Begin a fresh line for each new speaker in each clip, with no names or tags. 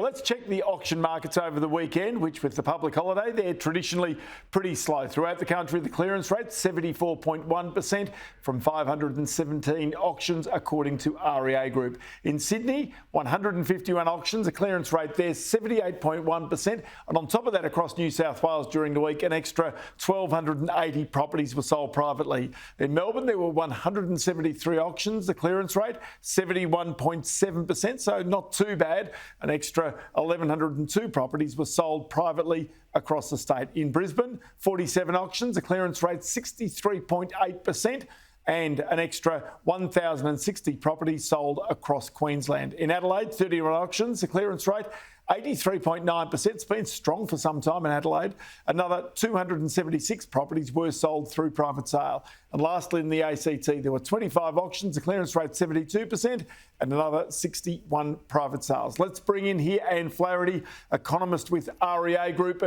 Well, let's check the auction markets over the weekend, which with the public holiday, they're traditionally pretty slow. Throughout the country, the clearance rate, 74.1% from 517 auctions, according to REA Group. In Sydney, 151 auctions, a clearance rate there, 78.1%. And on top of that, across New South Wales during the week, an extra 1,280 properties were sold privately. In Melbourne, there were 173 auctions, the clearance rate, 71.7%, so not too bad. An extra 1,102 properties were sold privately across the state. In Brisbane, 47 auctions, a clearance rate 63.8%, and an extra 1,060 properties sold across Queensland. In Adelaide, 31 auctions, a clearance rate 83.9%. It's been strong for some time in Adelaide. Another 276 properties were sold through private sale. And lastly, in the ACT, there were 25 auctions, a clearance rate 72%, and another 61 private sales. Let's bring in here Anne Flaherty, economist with REA Group.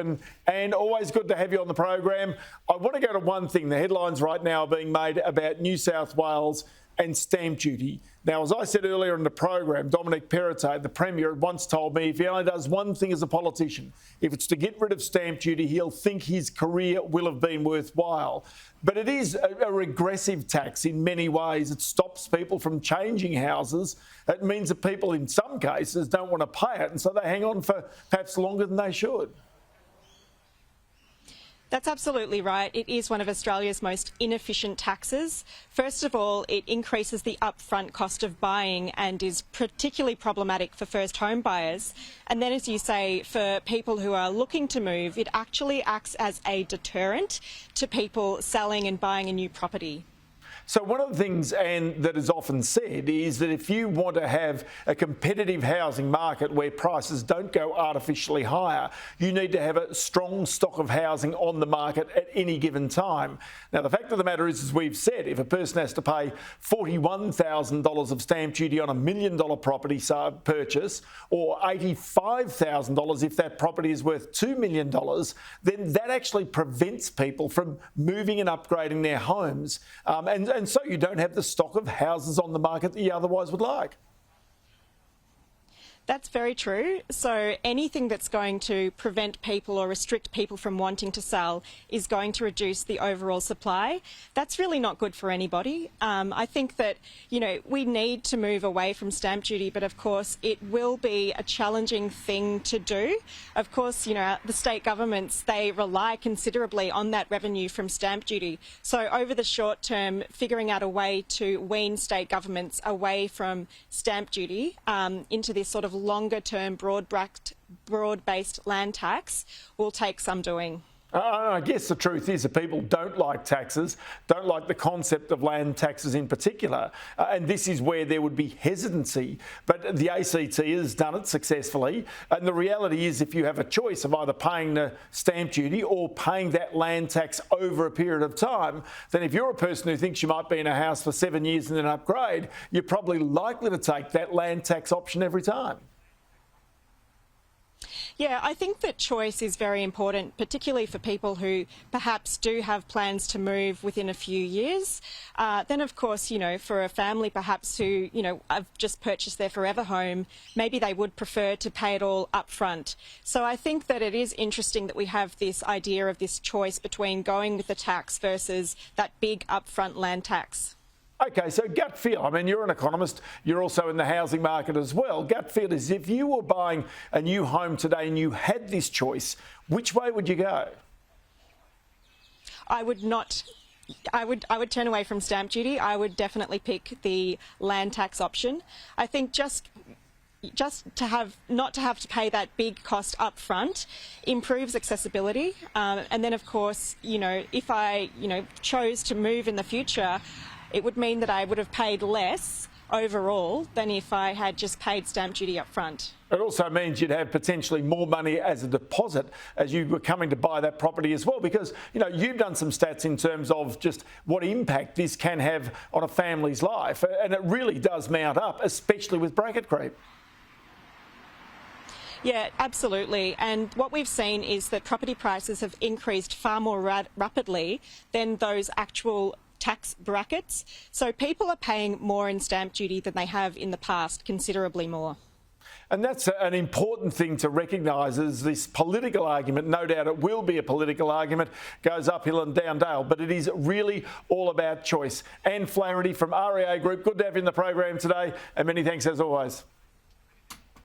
And always good to have you on the program. I want to go to one thing. The headlines right now are being made about New South Wales and stamp duty. Now, as I said earlier in the program, Dominic Perrottet, the Premier, once told me if he only does one thing as a politician, if it's to get rid of stamp duty, he'll think his career will have been worthwhile. But it is a regressive tax in many ways. It stops people from changing houses. It means that people, in some cases, don't want to pay it, and so they hang on for perhaps longer than they should.
That's absolutely right. It is one of Australia's most inefficient taxes. First of all, it increases the upfront cost of buying and is particularly problematic for first home buyers. And then, as you say, for people who are looking to move, it actually acts as a deterrent to people selling and buying a new property.
So one of the things, Anne, that is often said is that if you want to have a competitive housing market where prices don't go artificially higher, you need to have a strong stock of housing on the market at any given time. Now, the fact of the matter is, as we've said, if a person has to pay $41,000 of stamp duty on $1 million property purchase, or $85,000 if that property is worth $2 million, then that actually prevents people from moving and upgrading their homes. And so you don't have the stock of houses on the market that you otherwise would like.
That's very true. So anything that's going to prevent people or restrict people from wanting to sell is going to reduce the overall supply. That's really not good for anybody. I think that, we need to move away from stamp duty, but of course it will be a challenging thing to do. Of course, the state governments, they rely considerably on that revenue from stamp duty. So over the short term, figuring out a way to wean state governments away from stamp duty into this sort of longer-term broad-based land tax will take some doing.
I guess the truth is that people don't like taxes, don't like the concept of land taxes in particular, and this is where there would be hesitancy. But the ACT has done it successfully, and the reality is if you have a choice of either paying the stamp duty or paying that land tax over a period of time, then if you're a person who thinks you might be in a house for 7 years and then upgrade, you're probably likely to take that land tax option every time.
Yeah, I think that choice is very important, particularly for people who perhaps do have plans to move within a few years. Then, of course, for a family perhaps who, have just purchased their forever home, maybe they would prefer to pay it all up front. So I think that it is interesting that we have this idea of this choice between going with the tax versus that big upfront land tax.
OK, so gut feel. I mean, you're an economist. You're also in the housing market as well. Gut feel is if you were buying a new home today and you had this choice, which way would you go?
I would turn away from stamp duty. I would definitely pick the land tax option. I think just to not to have to pay that big cost up front improves accessibility. And then, of course, if I, chose to move in the future, it would mean that I would have paid less overall than if I had just paid stamp duty up front.
It also means you'd have potentially more money as a deposit as you were coming to buy that property as well, because, you've done some stats in terms of just what impact this can have on a family's life, and it really does mount up, especially with bracket creep.
Yeah, absolutely. And what we've seen is that property prices have increased far more rapidly than those actual tax brackets. So people are paying more in stamp duty than they have in the past, considerably more.
And that's an important thing to recognise, is this political argument. No doubt it will be a political argument, goes uphill and down dale, but it is really all about choice. And Flaherty from REA Group, good to have you in the program today, and many thanks as always.